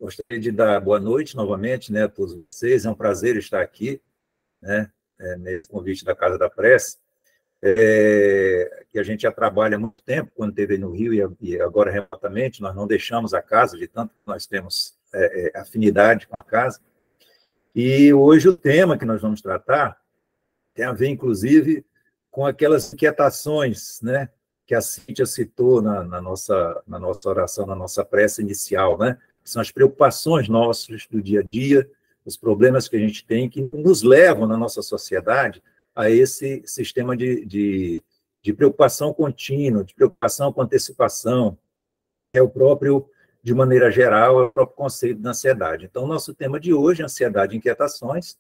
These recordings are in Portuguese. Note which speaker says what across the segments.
Speaker 1: Gostaria de dar boa noite novamente, né, a todos vocês. É um prazer estar aqui, né, nesse convite da Casa da Prece, que a gente já trabalha há muito tempo, quando esteve no Rio e agora remotamente. Nós não deixamos a casa, de tanto que nós temos afinidade com a casa. E hoje o tema que nós vamos tratar tem a ver, inclusive, com aquelas inquietações, né, que a Cíntia citou na nossa oração, na nossa prece inicial, né? São as preocupações nossas do dia a dia, os problemas que a gente tem, que nos levam na nossa sociedade a esse sistema de preocupação contínua, de preocupação com antecipação, que é o próprio, de maneira geral, é o próprio conceito da ansiedade. Então, o nosso tema de hoje é ansiedade e inquietações.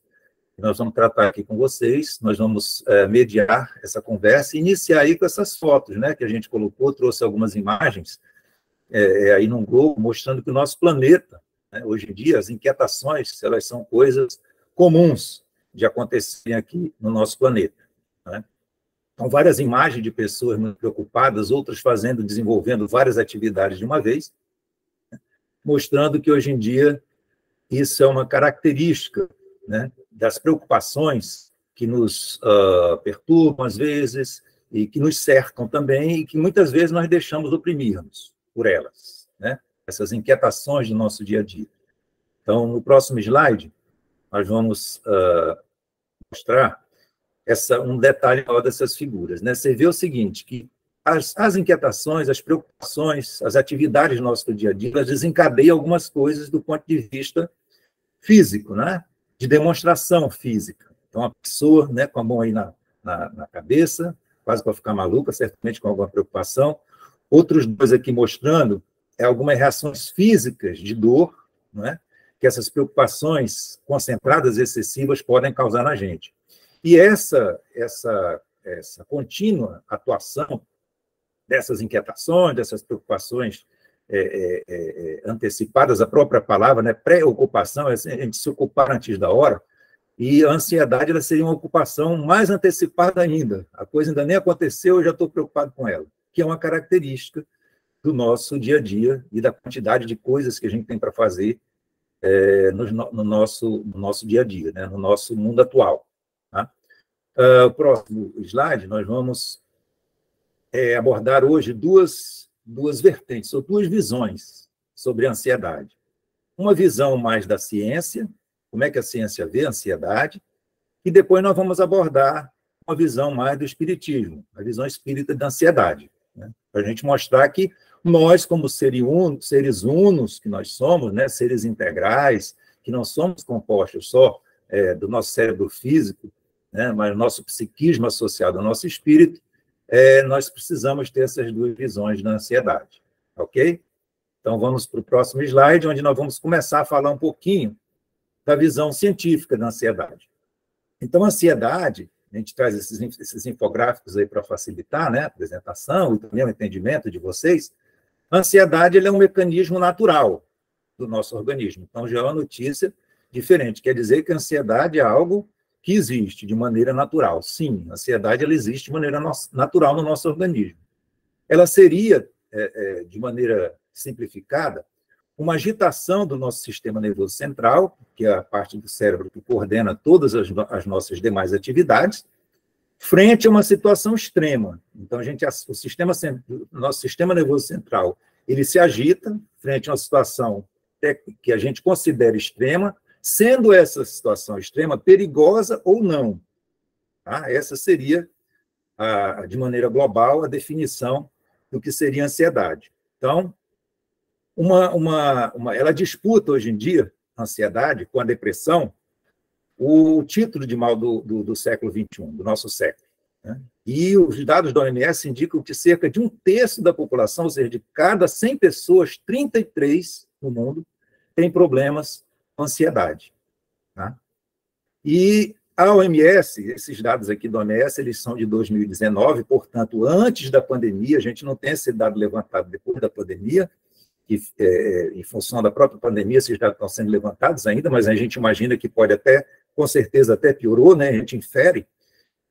Speaker 1: Nós vamos tratar aqui com vocês, nós vamos mediar essa conversa e iniciar aí com essas fotos, né, que a gente colocou, trouxe algumas imagens aí num globo, mostrando que o nosso planeta, né, hoje em dia, as inquietações, elas são coisas comuns de acontecerem aqui no nosso planeta, né? Então, várias imagens de pessoas muito preocupadas, outras desenvolvendo várias atividades de uma vez, né, mostrando que hoje em dia isso é uma característica, né, das preocupações que nos perturbam às vezes e que nos cercam também e que muitas vezes nós deixamos oprimir-nos por elas, né? Essas inquietações do nosso dia a dia. Então, no próximo slide, nós vamos mostrar um detalhe maior dessas figuras, né? Você vê o seguinte, que as inquietações, as preocupações, as atividades do nosso dia a dia, elas desencadeiam algumas coisas do ponto de vista físico, né? De demonstração física. Então, a pessoa, né, com a mão aí na cabeça, quase para ficar maluca, certamente com alguma preocupação. Outros dois aqui mostrando algumas reações físicas de dor, né, que essas preocupações concentradas excessivas podem causar na gente. E essa contínua atuação dessas inquietações, dessas preocupações antecipadas, a própria palavra, né, preocupação, é a gente se ocupar antes da hora, e a ansiedade ela seria uma ocupação mais antecipada ainda. A coisa ainda nem aconteceu, eu já estou preocupado com ela, que é uma característica do nosso dia a dia e da quantidade de coisas que a gente tem para fazer no nosso dia a dia, né, no nosso mundo atual. Tá? O próximo slide, nós vamos abordar hoje duas vertentes, ou duas visões sobre a ansiedade. Uma visão mais da ciência, como é que a ciência vê a ansiedade, e depois nós vamos abordar uma visão mais do espiritismo, a visão espírita da ansiedade, né? Para a gente mostrar que nós, como seres unos que nós somos, né, seres integrais, que não somos compostos só do nosso cérebro físico, né, mas nosso psiquismo associado ao nosso espírito, nós precisamos ter essas duas visões da ansiedade, ok? Então, vamos para o próximo slide, onde nós vamos começar a falar um pouquinho da visão científica da ansiedade. Então, a ansiedade, a gente traz esses infográficos aí para facilitar, né, a apresentação e também o entendimento de vocês. A ansiedade é um mecanismo natural do nosso organismo. Então, já é uma notícia diferente. Quer dizer que a ansiedade é algo que existe de maneira natural. Sim, a ansiedade ela existe de maneira natural no nosso organismo. Ela seria, de maneira simplificada, uma agitação do nosso sistema nervoso central, que é a parte do cérebro que coordena todas as nossas demais atividades, frente a uma situação extrema. Então, o nosso sistema nervoso central, ele se agita frente a uma situação que a gente considera extrema, sendo essa situação extrema perigosa ou não. Tá? Essa seria, de maneira global, a definição do que seria ansiedade. Então, ela disputa hoje em dia, a ansiedade, com a depressão, o título de mal do século XXI, do nosso século, né? E os dados da OMS indicam que cerca de 1/3 da população, ou seja, de cada 100 pessoas, 33 no mundo, tem problemas com ansiedade. Tá? E a OMS, esses dados aqui da OMS, eles são de 2019, portanto, antes da pandemia, a gente não tem esse dado levantado depois da pandemia, que, em função da própria pandemia, esses dados estão sendo levantados ainda, mas a gente imagina que pode até, com certeza, até piorou, né? A gente infere.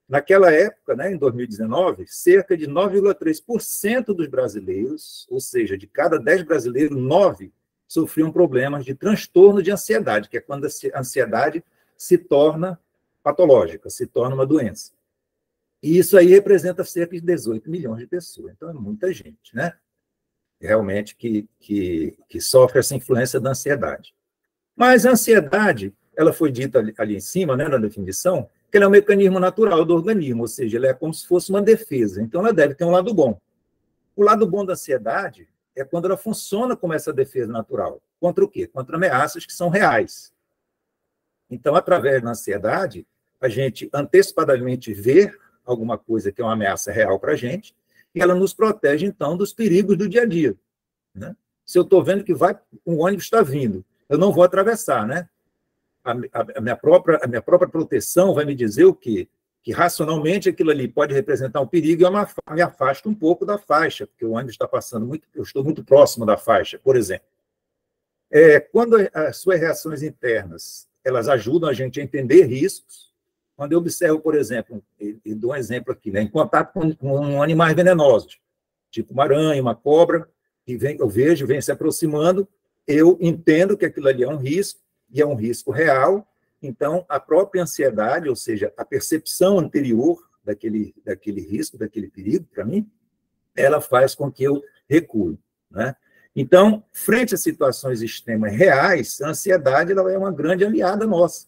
Speaker 1: Naquela época, né, em 2019, cerca de 9,3% dos brasileiros, ou seja, de cada 10 brasileiros, 9 sofriam problemas de transtorno de ansiedade, que é quando a ansiedade se torna patológica, se torna uma doença. E isso aí representa cerca de 18 milhões de pessoas. Então, é muita gente, né? Realmente que sofre essa influência da ansiedade. Mas a ansiedade, ela foi dita ali em cima, né, na definição, que ela é um mecanismo natural do organismo, ou seja, ela é como se fosse uma defesa. Então, ela deve ter um lado bom. O lado bom da ansiedade é quando ela funciona como essa defesa natural. Contra o quê? Contra ameaças que são reais. Então, através da ansiedade, a gente antecipadamente vê alguma coisa que é uma ameaça real para a gente, e ela nos protege, então, dos perigos do dia a dia. Né? Se eu estou vendo que um ônibus está vindo, eu não vou atravessar, né? A minha própria proteção vai me dizer o quê? Que racionalmente aquilo ali pode representar um perigo e eu me afasto um pouco da faixa, porque o ônibus está passando muito, eu estou muito próximo da faixa, por exemplo. Quando as suas reações internas elas ajudam a gente a entender riscos, quando eu observo, por exemplo, e dou um exemplo aqui, né, em contato com animais venenosos, tipo uma aranha, uma cobra, que eu vejo, vem se aproximando, eu entendo que aquilo ali é um risco, e é um risco real, então a própria ansiedade, ou seja, a percepção anterior daquele risco, daquele perigo, para mim, ela faz com que eu recue, né? Então, frente a situações extremas reais, a ansiedade ela é uma grande aliada nossa,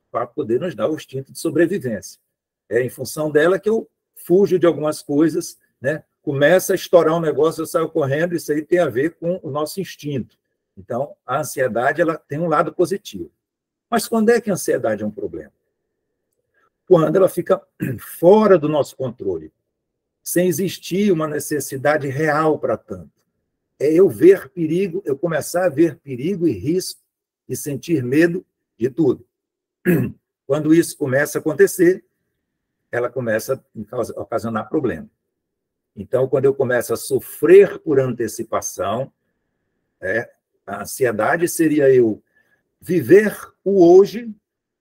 Speaker 1: para poder nos dar o instinto de sobrevivência. É em função dela que eu fujo de algumas coisas, né? Começa a estourar um negócio, eu saio correndo, isso aí tem a ver com o nosso instinto. Então, a ansiedade ela tem um lado positivo. Mas quando é que a ansiedade é um problema? Quando ela fica fora do nosso controle, sem existir uma necessidade real para tanto. É eu ver perigo, eu começar a ver perigo e risco e sentir medo de tudo. Quando isso começa a acontecer, ela começa a ocasionar problema. Então, quando eu começo a sofrer por antecipação, a ansiedade seria eu viver o hoje,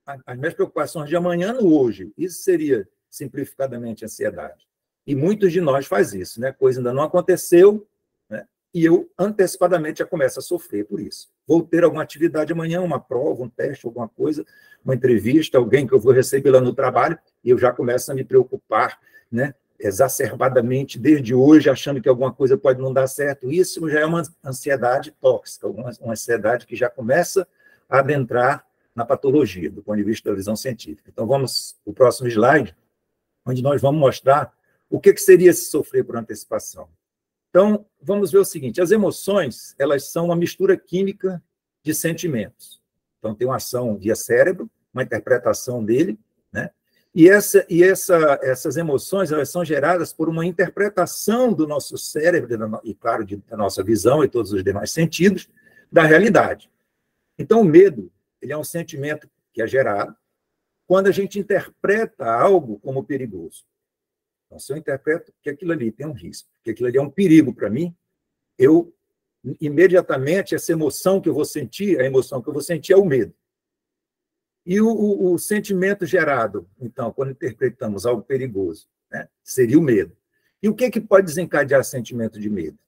Speaker 1: as minhas preocupações de amanhã no hoje. Isso seria, simplificadamente, ansiedade. E muitos de nós faz isso, né? Coisa ainda não aconteceu, né? E eu antecipadamente já começo a sofrer por isso. Vou ter alguma atividade amanhã, uma prova, um teste, alguma coisa, uma entrevista, alguém que eu vou receber lá no trabalho, e eu já começo a me preocupar, né? Exacerbadamente desde hoje, achando que alguma coisa pode não dar certo. Isso já é uma ansiedade tóxica, uma ansiedade que já começa a adentrar na patologia, do ponto de vista da visão científica. Então, vamos para o próximo slide, onde nós vamos mostrar o que seria se sofrer por antecipação. Então, vamos ver o seguinte, as emoções, elas são uma mistura química de sentimentos. Então, tem uma ação via cérebro, uma interpretação dele, né? E essas emoções, elas são geradas por uma interpretação do nosso cérebro, e claro, da nossa visão e todos os demais sentidos, da realidade. Então, o medo, ele é um sentimento que é gerado quando a gente interpreta algo como perigoso. Então, se eu interpreto que aquilo ali tem um risco, que aquilo ali é um perigo para mim, eu, imediatamente, essa emoção que eu vou sentir, a emoção que eu vou sentir é o medo. E o sentimento gerado, então, quando interpretamos algo perigoso, né, seria o medo. E o que pode desencadear sentimento de medo?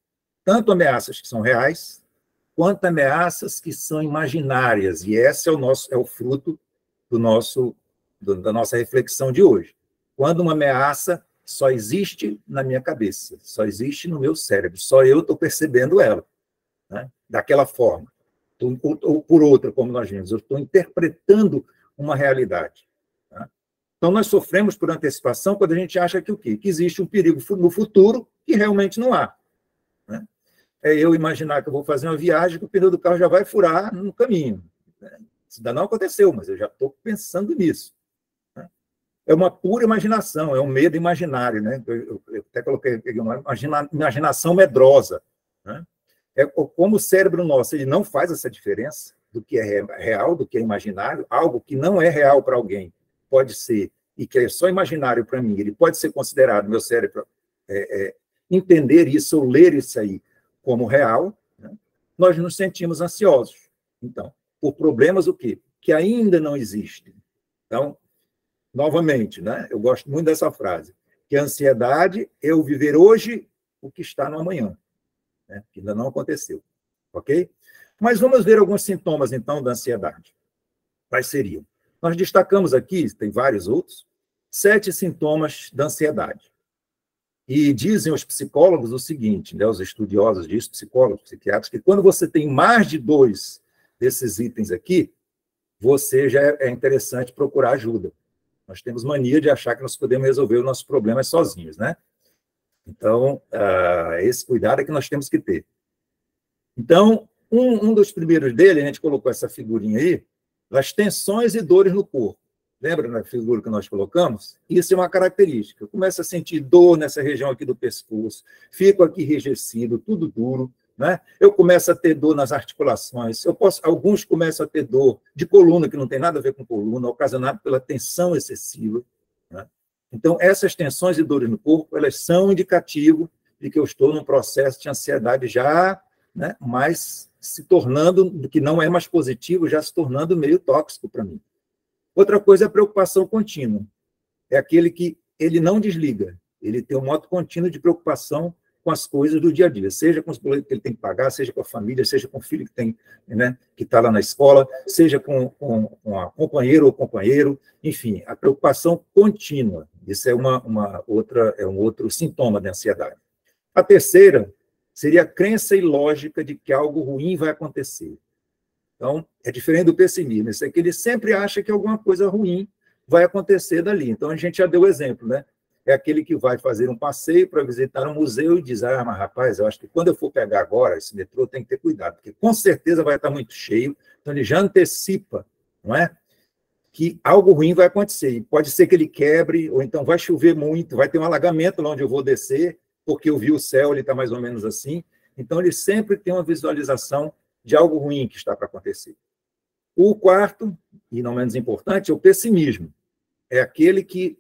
Speaker 1: Tanto ameaças que são reais, quanto ameaças que são imaginárias. E esse é o fruto da nossa reflexão de hoje. Quando uma ameaça só existe na minha cabeça, só existe no meu cérebro, só eu estou percebendo ela, né, daquela forma. Ou por outra, como nós vimos, eu estou interpretando uma realidade. Tá? Então, nós sofremos por antecipação quando a gente acha que o quê? Que existe um perigo no futuro que realmente não há. Né? É eu imaginar que eu vou fazer uma viagem que o pneu do carro já vai furar no caminho. Isso ainda não aconteceu, mas eu já estou pensando nisso. Né? É uma pura imaginação, é um medo imaginário. Né? Eu até coloquei uma imaginação medrosa. Né? É como o cérebro nosso ele não faz essa diferença do que é real, do que é imaginário, algo que não é real para alguém pode ser, e que é só imaginário para mim, ele pode ser considerado, meu cérebro, entender isso ou ler isso aí como real, né? Nós nos sentimos ansiosos. Então, por problemas o quê? Que ainda não existem. Então, novamente, né? Eu gosto muito dessa frase, que a ansiedade é o viver hoje o que está no amanhã. Né, que ainda não aconteceu, ok? Mas vamos ver alguns sintomas, então, da ansiedade. Quais seriam? Nós destacamos aqui, tem vários outros, 7 sintomas da ansiedade. E dizem os psicólogos o seguinte, né, os estudiosos disso, psicólogos, psiquiatras, que quando você tem mais de 2 desses itens aqui, você já é interessante procurar ajuda. Nós temos mania de achar que nós podemos resolver os nossos problemas sozinhos, né? Então, esse cuidado é que nós temos que ter. Então, um dos primeiros dele, a gente colocou essa figurinha aí, as tensões e dores no corpo. Lembra na figura que nós colocamos? Isso é uma característica. Eu começo a sentir dor nessa região aqui do pescoço, fico aqui enrijecido, tudo duro, né? Eu começo a ter dor nas articulações, alguns começam a ter dor de coluna, que não tem nada a ver com coluna, ocasionado pela tensão excessiva, né? Então, essas tensões e dores no corpo, elas são indicativo de que eu estou num processo de ansiedade já, né, mais se tornando, que não é mais positivo, já se tornando meio tóxico para mim. Outra coisa é a preocupação contínua. É aquele que ele não desliga, ele tem um modo contínuo de preocupação com as coisas do dia a dia, seja com os boletos que ele tem que pagar, seja com a família, seja com o filho que tem, né, que está lá na escola, seja com a companheira ou companheiro, enfim, a preocupação contínua. Isso é um outro sintoma da ansiedade. A terceira seria a crença ilógica de que algo ruim vai acontecer. Então, é diferente do pessimismo. Isso é que ele sempre acha que alguma coisa ruim vai acontecer dali. Então, a gente já deu o exemplo, né? É aquele que vai fazer um passeio para visitar um museu e diz, mas rapaz, eu acho que quando eu for pegar agora esse metrô, tem que ter cuidado, porque com certeza vai estar muito cheio. Então, ele já antecipa, não é? Que algo ruim vai acontecer. E pode ser que ele quebre, ou então vai chover muito, vai ter um alagamento lá onde eu vou descer, porque eu vi o céu, ele está mais ou menos assim. Então, ele sempre tem uma visualização de algo ruim que está para acontecer. O quarto, e não menos importante, é o pessimismo. É aquele que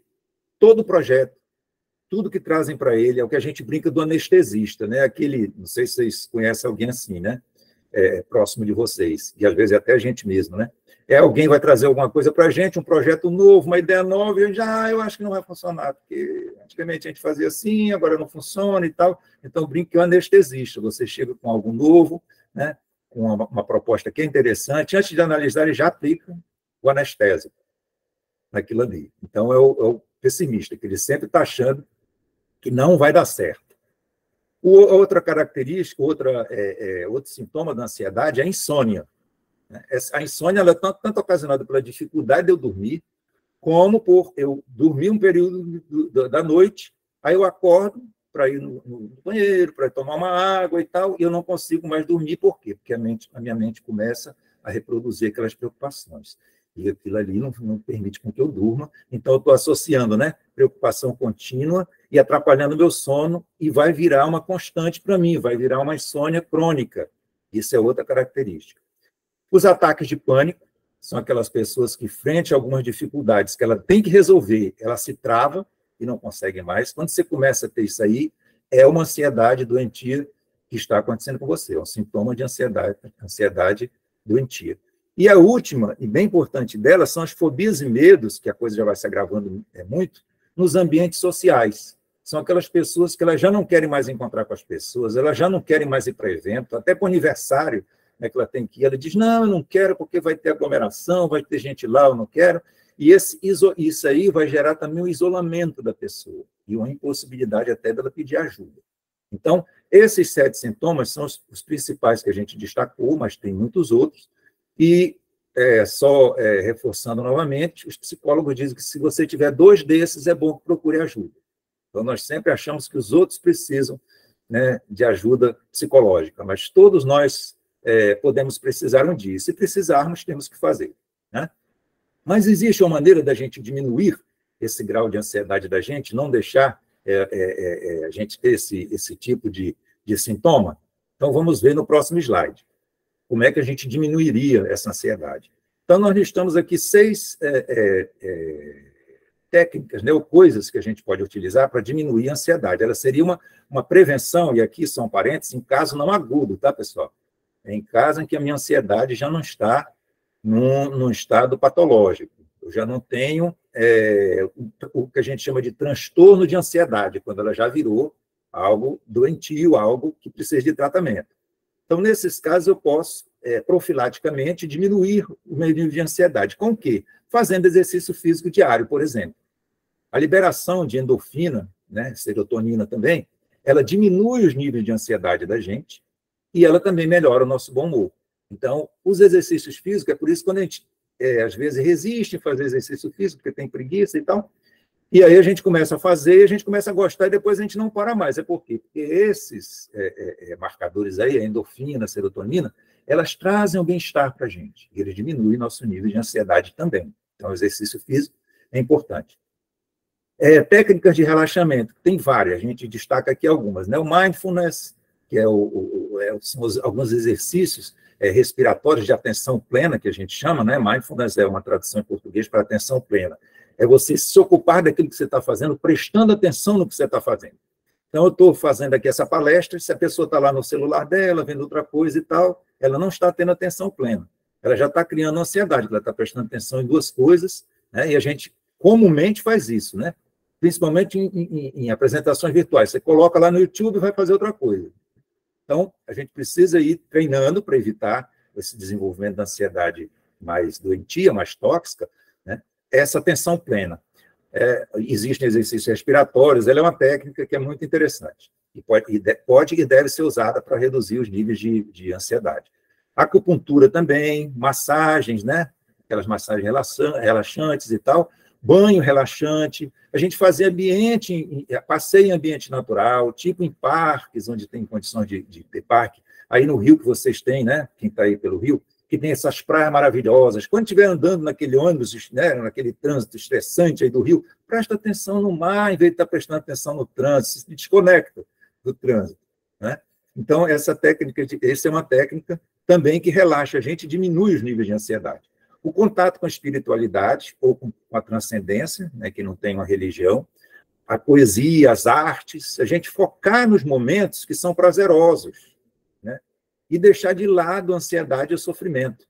Speaker 1: todo projeto, tudo que trazem para ele, é o que a gente brinca do anestesista, né? Aquele, não sei se vocês conhecem alguém assim, né? Próximo de vocês, e às vezes até a gente mesmo, né? Alguém vai trazer alguma coisa para a gente, um projeto novo, uma ideia nova, e eu acho que não vai funcionar, porque antigamente a gente fazia assim, agora não funciona e tal. Então, brinque o anestesista, você chega com algo novo, né? Com uma proposta que é interessante, antes de analisar, ele já aplica o anestésico naquilo ali. Então, é o pessimista, que ele sempre está achando que não vai dar certo. Outra característica, outro sintoma da ansiedade é a insônia. A insônia ela é tanto ocasionada pela dificuldade de eu dormir, como por eu dormir um período da noite, aí eu acordo para ir no banheiro, para tomar uma água e tal, e eu não consigo mais dormir. Por quê? Porque a minha mente começa a reproduzir aquelas preocupações. E aquilo ali não permite com que eu durma. Então, eu estou associando, né, preocupação contínua e atrapalhando o meu sono, e vai virar uma constante para mim, vai virar uma insônia crônica. Isso é outra característica. Os ataques de pânico são aquelas pessoas que, frente a algumas dificuldades que ela tem que resolver, ela se trava e não consegue mais. Quando você começa a ter isso aí, é uma ansiedade doentia que está acontecendo com você, é um sintoma de ansiedade doentia. E a última, e bem importante dela, são as fobias e medos, que a coisa já vai se agravando muito, nos ambientes sociais. São aquelas pessoas que elas já não querem mais encontrar com as pessoas, elas já não querem mais ir para evento, até para o aniversário, né, que ela tem que ir, ela diz, não, eu não quero porque vai ter aglomeração, vai ter gente lá, eu não quero. E isso aí vai gerar também um isolamento da pessoa e uma impossibilidade até dela pedir ajuda. Então, esses 7 sintomas são os principais que a gente destacou, mas tem muitos outros. E, reforçando novamente, os psicólogos dizem que se você tiver 2 desses, é bom que procure ajuda. Então, nós sempre achamos que os outros precisam, né, de ajuda psicológica, mas todos nós podemos precisar um dia. Se precisarmos, temos que fazer, né? Mas existe uma maneira da gente diminuir esse grau de ansiedade da gente, não deixar a gente ter esse tipo de sintoma? Então, vamos ver no próximo slide. Como é que a gente diminuiria essa ansiedade? Então, nós listamos aqui 6 técnicas, né, ou coisas que a gente pode utilizar para diminuir a ansiedade. Ela seria uma prevenção, e aqui são parênteses, em caso não agudo, tá, pessoal? É em caso em que a minha ansiedade já não está num estado patológico. Eu já não tenho o que a gente chama de transtorno de ansiedade, quando ela já virou algo doentio, algo que precisa de tratamento. Então, nesses casos, eu posso profilaticamente, diminuir o nível de ansiedade. Com o quê? Fazendo exercício físico diário, por exemplo. A liberação de endorfina, né, serotonina também, ela diminui os níveis de ansiedade da gente e ela também melhora o nosso bom humor. Então, os exercícios físicos, é por isso que quando a gente, às vezes, resiste a fazer exercício físico, porque tem preguiça e tal, e aí a gente começa a fazer, a gente começa a gostar e depois a gente não para mais. É por quê? Porque esses marcadores aí, a endorfina, a serotonina, elas trazem o bem-estar para a gente. E eles diminuem nosso nível de ansiedade também. Então, o exercício físico é importante. Técnicas de relaxamento, tem várias, a gente destaca aqui algumas. Né? O mindfulness, que são alguns exercícios respiratórios de atenção plena, que a gente chama, né? Mindfulness é uma tradução em português para atenção plena. É você se ocupar daquilo que você está fazendo, prestando atenção no que você está fazendo. Então, eu estou fazendo aqui essa palestra, se a pessoa está lá no celular dela, vendo outra coisa e tal, ela não está tendo atenção plena. Ela já está criando ansiedade, ela está prestando atenção em duas coisas, né? E a gente comumente faz isso, né? Principalmente em apresentações virtuais. Você coloca lá no YouTube e vai fazer outra coisa. Então, a gente precisa ir treinando para evitar esse desenvolvimento da ansiedade mais doentia, mais tóxica, né? Essa atenção plena. Existem exercícios respiratórios, ela é uma técnica que é muito interessante. E pode e deve ser usada para reduzir os níveis de ansiedade. Acupuntura também, massagens, né? Aquelas massagens relaxantes e tal, banho relaxante, a gente fazer passeio em ambiente natural, tipo em parques, onde tem condições de ter parque, aí no Rio que vocês têm, né? Quem está aí pelo Rio, que tem essas praias maravilhosas. Quando estiver andando naquele ônibus, né, naquele trânsito estressante aí do Rio, presta atenção no mar, em vez de estar prestando atenção no trânsito, se desconecta do trânsito, né? Então, essa é uma técnica também que relaxa a gente e diminui os níveis de ansiedade. O contato com a espiritualidade ou com a transcendência, né, que não tem uma religião, a poesia, as artes, a gente focar nos momentos que são prazerosos, né, e deixar de lado a ansiedade e o sofrimento.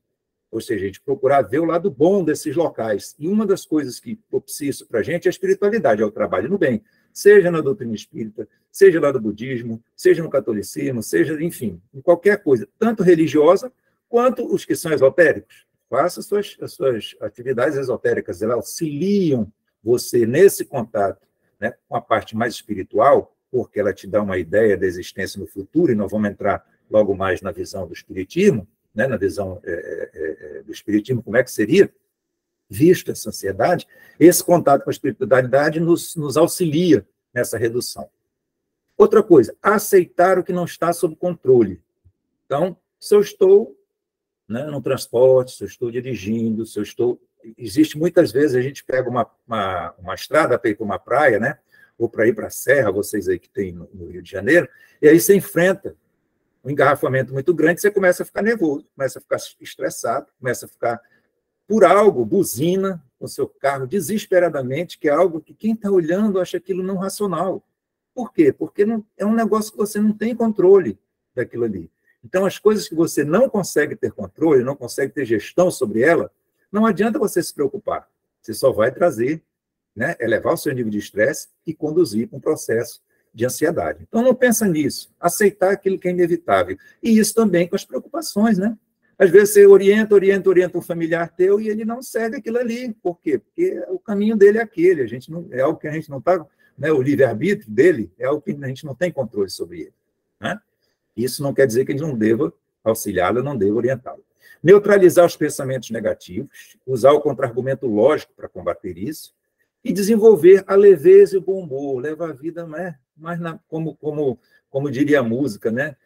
Speaker 1: Ou seja, a gente procurar ver o lado bom desses locais. E uma das coisas que propicia isso para a gente é a espiritualidade, é o trabalho no bem, seja na doutrina espírita, seja lá do budismo, seja no catolicismo, seja, enfim, em qualquer coisa, tanto religiosa quanto os que são esotéricos. Faça as suas atividades esotéricas, elas auxiliam você nesse contato, né, com a parte mais espiritual, porque ela te dá uma ideia da existência no futuro, e nós vamos entrar logo mais na visão do espiritismo, né, na visão do espiritismo, como é que seria visto essa ansiedade. Esse contato com a espiritualidade nos auxilia nessa redução. Outra coisa, aceitar o que não está sob controle. Então, se eu estou, né, no transporte, se eu estou dirigindo, se eu estou... Existe muitas vezes, a gente pega uma estrada para ir para uma praia, né, ou para ir para a serra, vocês aí que tem no Rio de Janeiro, e aí você enfrenta um engarrafamento muito grande, você começa a ficar nervoso, começa a ficar estressado, começa a ficar, por algo, buzina o seu carro desesperadamente, que é algo que quem está olhando acha aquilo não racional. Por quê? Porque não, é um negócio que você não tem controle daquilo ali. Então, as coisas que você não consegue ter controle, não consegue ter gestão sobre ela, não adianta você se preocupar. Você só vai trazer, né, elevar o seu nível de estresse e conduzir para um processo de ansiedade. Então, não pensa nisso. Aceitar aquilo que é inevitável. E isso também com as preocupações, né? Às vezes você orienta um familiar teu e ele não segue aquilo ali. Por quê? Porque o caminho dele é aquele. É algo que a gente não está... Né, o livre-arbítrio dele é algo que a gente não tem controle sobre ele, né? Isso não quer dizer que ele não deva auxiliá-lo, não deva orientá-lo. Neutralizar os pensamentos negativos, usar o contra-argumento lógico para combater isso, e desenvolver a leveza e o bom humor, levar a vida, né, mais como diria a música, né,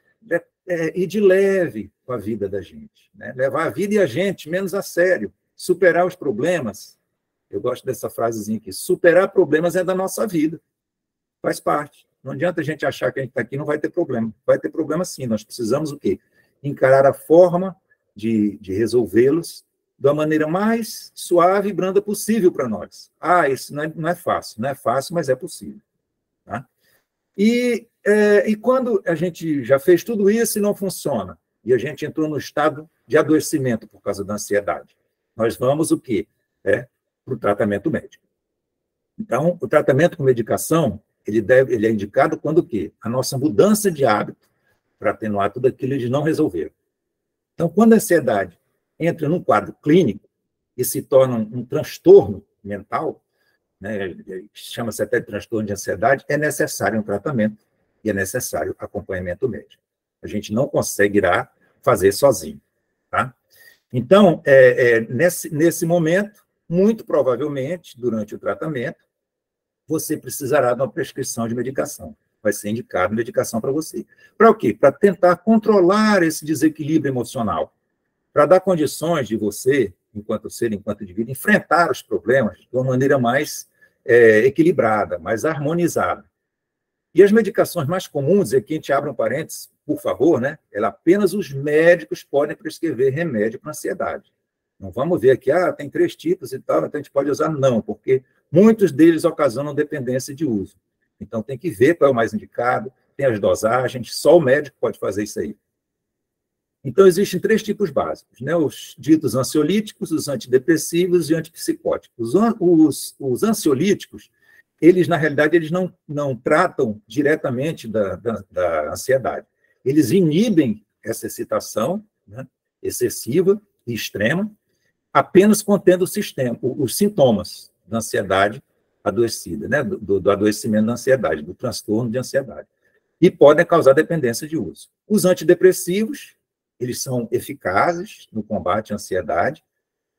Speaker 1: ir de leve com a vida da gente, né, levar a vida e a gente menos a sério, superar os problemas. Eu gosto dessa frasezinha aqui, superar problemas é da nossa vida, faz parte. Não adianta a gente achar que a gente está aqui e não vai ter problema. Vai ter problema sim, nós precisamos o quê? Encarar a forma de resolvê-los da maneira mais suave e branda possível para nós. Isso não é fácil, mas é possível. Tá? E quando a gente já fez tudo isso e não funciona, e a gente entrou no estado de adoecimento por causa da ansiedade, nós vamos o quê? Para o tratamento médico. Então, o tratamento com medicação, ele é indicado quando o quê? A nossa mudança de hábito para atenuar tudo aquilo de não resolver. Então, quando a ansiedade entra num quadro clínico e se torna um transtorno mental, né, chama-se até de transtorno de ansiedade, é necessário um tratamento e é necessário acompanhamento médico. A gente não conseguirá fazer sozinho, tá? Então, nesse momento, muito provavelmente, durante o tratamento, você precisará de uma prescrição de medicação. Vai ser indicado medicação para você. Para o quê? Para tentar controlar esse desequilíbrio emocional, para dar condições de você, enquanto ser, enquanto indivíduo, enfrentar os problemas de uma maneira mais equilibrada, mais harmonizada. E as medicações mais comuns, aqui a gente abre um parênteses, por favor, né? Apenas os médicos podem prescrever remédio para ansiedade. Não vamos ver aqui, tem 3 tipos e tal, então a gente pode usar, não, porque muitos deles ocasionam dependência de uso. Então tem que ver qual é o mais indicado, tem as dosagens, só o médico pode fazer isso aí. Então, existem 3 tipos básicos, né? Os ditos ansiolíticos, os antidepressivos e antipsicóticos. Os ansiolíticos, eles, na realidade, eles não tratam diretamente da ansiedade. Eles inibem essa excitação, né, excessiva e extrema, apenas contendo os sintomas da ansiedade adoecida, né, do adoecimento da ansiedade, do transtorno de ansiedade. E podem causar dependência de uso. Os antidepressivos, eles são eficazes no combate à ansiedade,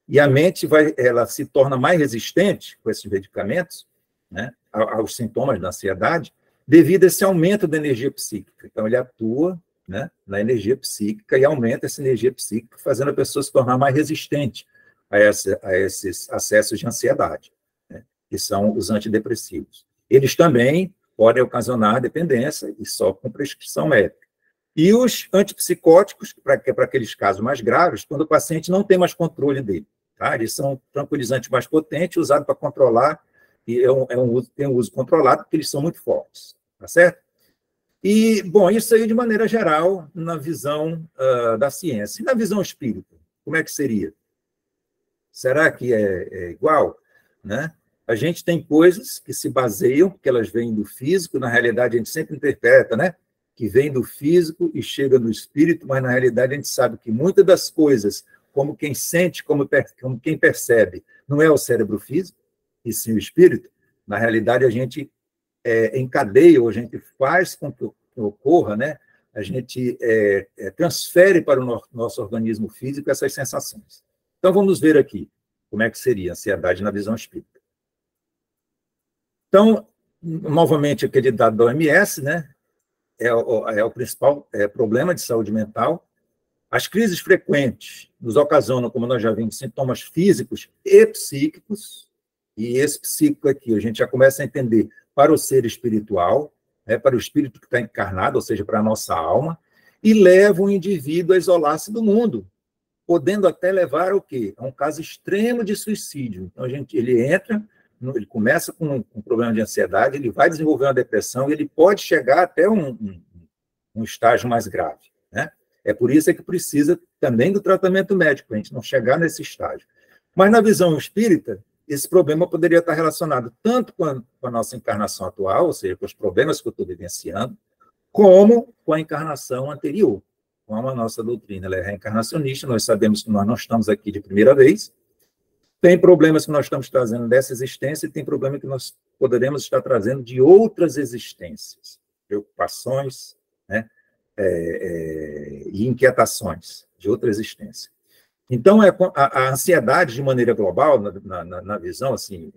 Speaker 1: e a mente ela se torna mais resistente com esses medicamentos, né, aos sintomas da ansiedade, devido a esse aumento da energia psíquica. Então, ele atua, né, na energia psíquica e aumenta essa energia psíquica, fazendo a pessoa se tornar mais resistente a esses acessos de ansiedade, né, que são os antidepressivos. Eles também podem ocasionar dependência, e só com prescrição médica. E os antipsicóticos, para aqueles casos mais graves, quando o paciente não tem mais controle dele. Tá? Eles são tranquilizantes mais potentes, usados para controlar, e tem um uso controlado, porque eles são muito fortes. Tá certo? E, bom, isso aí de maneira geral, na visão da ciência. E na visão espírita, como é que seria? Será que é igual? Né? A gente tem coisas que se baseiam, porque elas vêm do físico, na realidade a gente sempre interpreta, né? Que vem do físico e chega no espírito, mas na realidade a gente sabe que muitas das coisas, como quem sente, como quem percebe, não é o cérebro físico, e sim o espírito. Na realidade a gente encadeia, ou a gente faz com que ocorra, né? A gente transfere para o nosso organismo físico essas sensações. Então vamos ver aqui como é que seria a ansiedade na visão espírita. Então, novamente, aquele dado da OMS, né? É o principal problema de saúde mental. As crises frequentes nos ocasionam, como nós já vimos, sintomas físicos e psíquicos, e esse psíquico aqui a gente já começa a entender para o ser espiritual, para o espírito que está encarnado, ou seja, para a nossa alma, e leva o indivíduo a isolar-se do mundo, podendo até levar ao quê? A um caso extremo de suicídio. Então, ele começa com um problema de ansiedade, ele vai desenvolver uma depressão e ele pode chegar até um estágio mais grave, né? É por isso que precisa também do tratamento médico, para a gente não chegar nesse estágio. Mas na visão espírita, esse problema poderia estar relacionado tanto com a nossa encarnação atual, ou seja, com os problemas que eu estou vivenciando, como com a encarnação anterior. Como a nossa doutrina ela é reencarnacionista, nós sabemos que nós não estamos aqui de primeira vez, tem problemas que nós estamos trazendo dessa existência e tem problemas que nós poderemos estar trazendo de outras existências, preocupações, né, e inquietações de outra existência. Então, a ansiedade, de maneira global, na visão assim,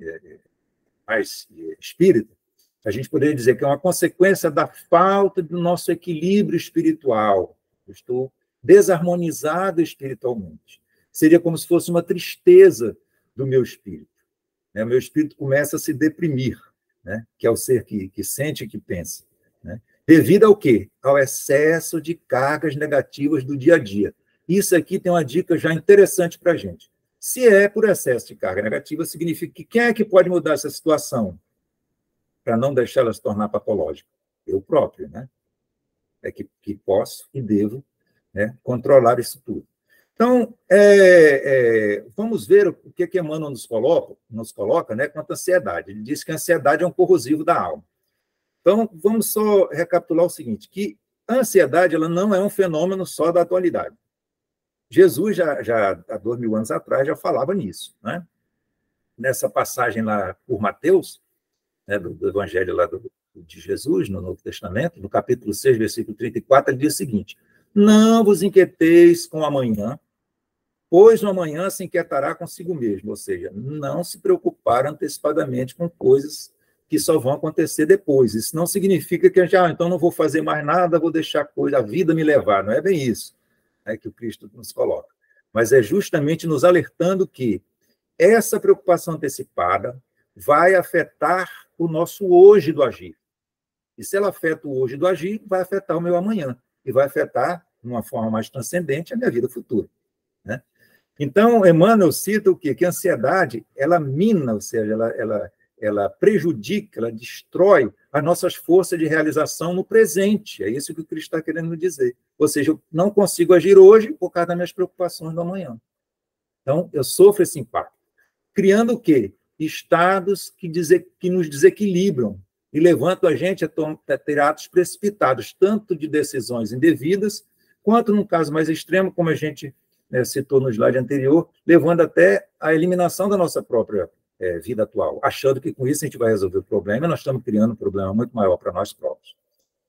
Speaker 1: mais espírita, a gente poderia dizer que é uma consequência da falta do nosso equilíbrio espiritual. Eu estou desarmonizado espiritualmente. Seria como se fosse uma tristeza do meu espírito. O meu espírito começa a se deprimir, né? Que é o ser que sente e que pensa. Né? Devido ao quê? Ao excesso de cargas negativas do dia a dia. Isso aqui tem uma dica já interessante para a gente. Se é por excesso de carga negativa, significa que quem é que pode mudar essa situação para não deixar ela se tornar patológica? Eu próprio, né? É que posso e devo, né, controlar isso tudo. Então, vamos ver o que Emmanuel nos coloca, né, quanto à ansiedade. Ele diz que a ansiedade é um corrosivo da alma. Então, vamos só recapitular o seguinte, que a ansiedade ela não é um fenômeno só da atualidade. Jesus, já há 2000 anos atrás, já falava nisso, né? Nessa passagem lá por Mateus, né, do Evangelho lá de Jesus, no Novo Testamento, no capítulo 6, versículo 34, ele diz o seguinte: não vos inquieteis com o amanhã, pois no amanhã se inquietará consigo mesmo, ou seja, não se preocupar antecipadamente com coisas que só vão acontecer depois. Isso não significa que então não vou fazer mais nada, vou deixar a vida me levar. Não é bem isso, né, que o Cristo nos coloca. Mas é justamente nos alertando que essa preocupação antecipada vai afetar o nosso hoje do agir. E se ela afeta o hoje do agir, vai afetar o meu amanhã. E vai afetar, de uma forma mais transcendente, a minha vida futura, né? Então, Emmanuel cita o quê? Que a ansiedade, ela mina, ou seja, ela prejudica, ela destrói as nossas forças de realização no presente. É isso que o Cristo está querendo dizer. Ou seja, eu não consigo agir hoje por causa das minhas preocupações do amanhã. Então, eu sofro esse impacto. Criando o quê? Estados que nos desequilibram e levantam a gente a ter atos precipitados, tanto de decisões indevidas, quanto, num caso mais extremo, como a gente citou no slide anterior, levando até a eliminação da nossa própria vida atual, achando que com isso a gente vai resolver o problema, e nós estamos criando um problema muito maior para nós próprios.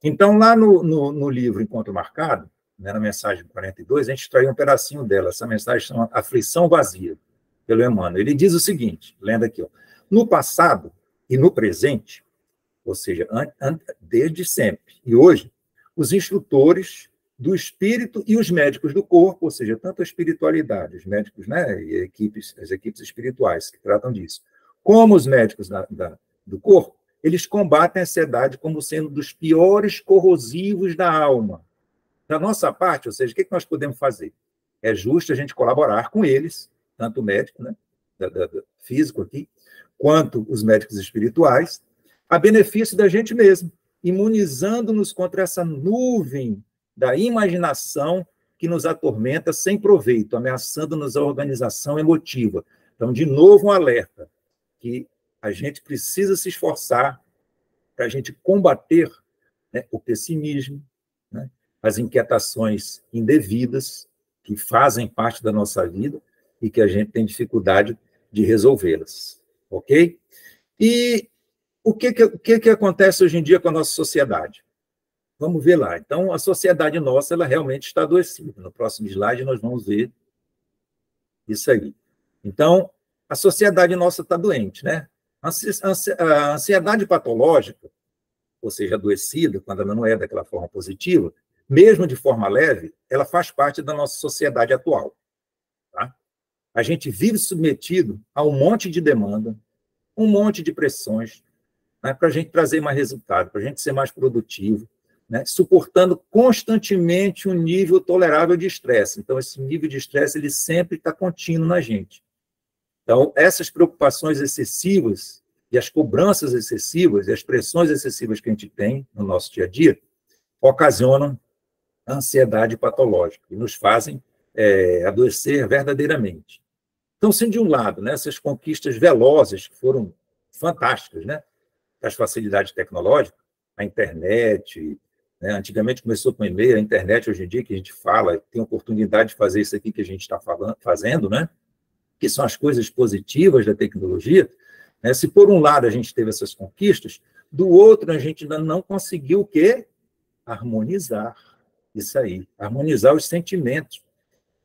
Speaker 1: Então, lá no livro Encontro Marcado, né, na mensagem 42, a gente extraiu um pedacinho dela. Essa mensagem chama Aflição Vazia, pelo Emmanuel. Ele diz o seguinte, lendo aqui, no passado e no presente, ou seja, desde sempre e hoje, os instrutores do espírito e os médicos do corpo, ou seja, tanto a espiritualidade, os médicos, né, e as equipes espirituais que tratam disso, como os médicos do corpo, eles combatem a ansiedade como sendo dos piores corrosivos da alma. Da nossa parte, ou seja, o que nós podemos fazer? É justo a gente colaborar com eles, tanto o médico, né, físico aqui, quanto os médicos espirituais, a benefício da gente mesmo, imunizando-nos contra essa nuvem da imaginação que nos atormenta sem proveito, ameaçando-nos a organização emotiva. Então, de novo, um alerta, que a gente precisa se esforçar para a gente combater, né, o pessimismo, né, as inquietações indevidas, que fazem parte da nossa vida e que a gente tem dificuldade de resolvê-las. Ok? E o que acontece hoje em dia com a nossa sociedade? Vamos ver lá. Então, a sociedade nossa, ela realmente está adoecida. No próximo slide, nós vamos ver isso aí. Então, a sociedade nossa está doente, né? A ansiedade patológica, ou seja, adoecida, quando ela não é daquela forma positiva, mesmo de forma leve, ela faz parte da nossa sociedade atual. Tá? A gente vive submetido a um monte de demanda, um monte de pressões, né, para a gente trazer mais resultado, para a gente ser mais produtivo, né, suportando constantemente um nível tolerável de estresse. Então, esse nível de estresse ele sempre está contínuo na gente. Então, essas preocupações excessivas e as cobranças excessivas e as pressões excessivas que a gente tem no nosso dia a dia ocasionam a ansiedade patológica e nos fazem adoecer verdadeiramente. Então, se de um lado, né, essas conquistas velozes que foram fantásticas, né, as facilidades tecnológicas, a internet, né, antigamente começou com e-mail, a internet hoje em dia que a gente fala, tem oportunidade de fazer isso aqui que a gente está fazendo, né, que são as coisas positivas da tecnologia, né, se por um lado a gente teve essas conquistas, do outro a gente ainda não conseguiu o quê? Harmonizar isso aí, harmonizar os sentimentos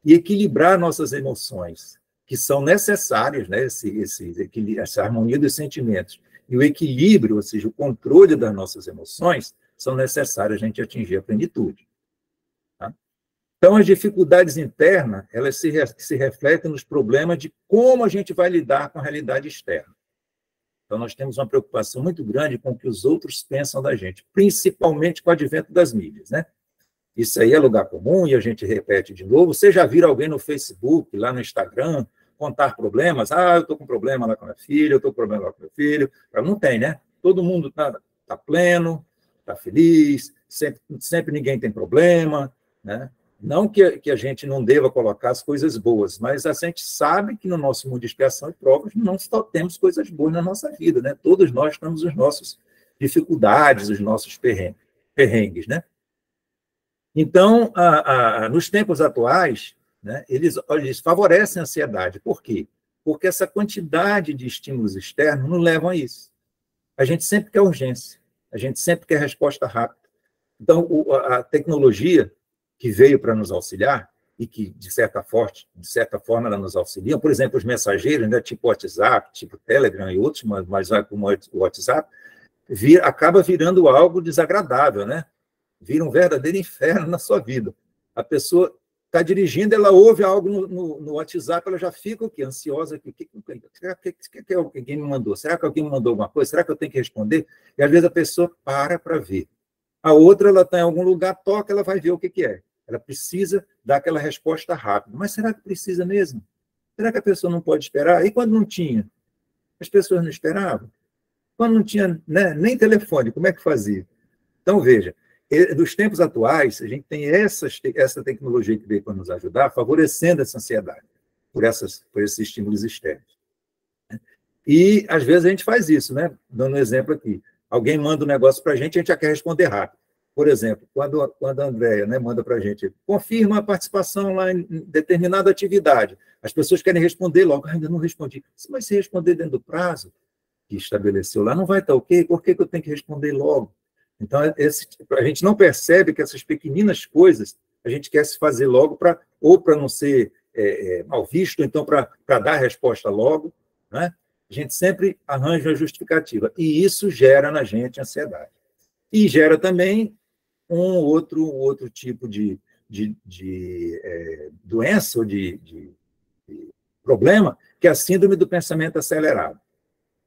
Speaker 1: e equilibrar nossas emoções, que são necessárias, né, essa harmonia dos sentimentos e o equilíbrio, ou seja, o controle das nossas emoções, são necessários a gente atingir a plenitude. Tá? Então, as dificuldades internas, elas se refletem nos problemas de como a gente vai lidar com a realidade externa. Então, nós temos uma preocupação muito grande com o que os outros pensam da gente, principalmente com o advento das mídias, né? Isso aí é lugar comum e a gente repete de novo. Você já viu alguém no Facebook, lá no Instagram, contar problemas? Ah, eu estou com problema lá com a minha filha, eu estou com problema lá com meu filho. Não tem, né? Todo mundo está pleno, está feliz, sempre ninguém tem problema, né? Não que a gente não deva colocar as coisas boas, mas a gente sabe que no nosso mundo de expiação e provas não só temos coisas boas na nossa vida, né? Todos nós temos as nossas dificuldades, os nossos perrengues, né? Então, nos tempos atuais, né, eles favorecem a ansiedade. Por quê? Porque essa quantidade de estímulos externos nos levam a isso. A gente sempre quer urgência, a gente sempre quer resposta rápida. Então, a tecnologia que veio para nos auxiliar, e que, de certa forma, ela nos auxilia, por exemplo, os mensageiros, né, tipo WhatsApp, tipo Telegram e outros, mas como o WhatsApp, acaba virando algo desagradável, né? Vira um verdadeiro inferno na sua vida. A pessoa está dirigindo, ela ouve algo no WhatsApp, ela já fica o quê? Ansiosa. Será que alguém me mandou? Será que alguém me mandou alguma coisa? Será que eu tenho que responder? E, às vezes, a pessoa para ver. A outra, ela está em algum lugar, toca, ela vai ver o que é. Ela precisa dar aquela resposta rápida. Mas será que precisa mesmo? Será que a pessoa não pode esperar? E quando não tinha? As pessoas não esperavam? Quando não tinha, né, nem telefone, como é que fazia? Então, veja, dos tempos atuais, a gente tem essa tecnologia que veio para nos ajudar, favorecendo essa ansiedade por esses estímulos externos. E, às vezes, a gente faz isso, né? Dando um exemplo aqui. Alguém manda um negócio para a gente já quer responder rápido. Por exemplo, quando a Andréia, né, manda para a gente, confirma a participação lá em determinada atividade. As pessoas querem responder logo, ainda não respondi. Mas se responder dentro do prazo que estabeleceu lá, não vai estar ok? Por que eu tenho que responder logo? Então, a gente não percebe que essas pequeninas coisas a gente quer se fazer logo, ou para não ser mal visto, ou então para dar a resposta logo, né? A gente sempre arranja uma justificativa. E isso gera na gente ansiedade. E gera também um outro tipo de doença ou de problema, que é a síndrome do pensamento acelerado,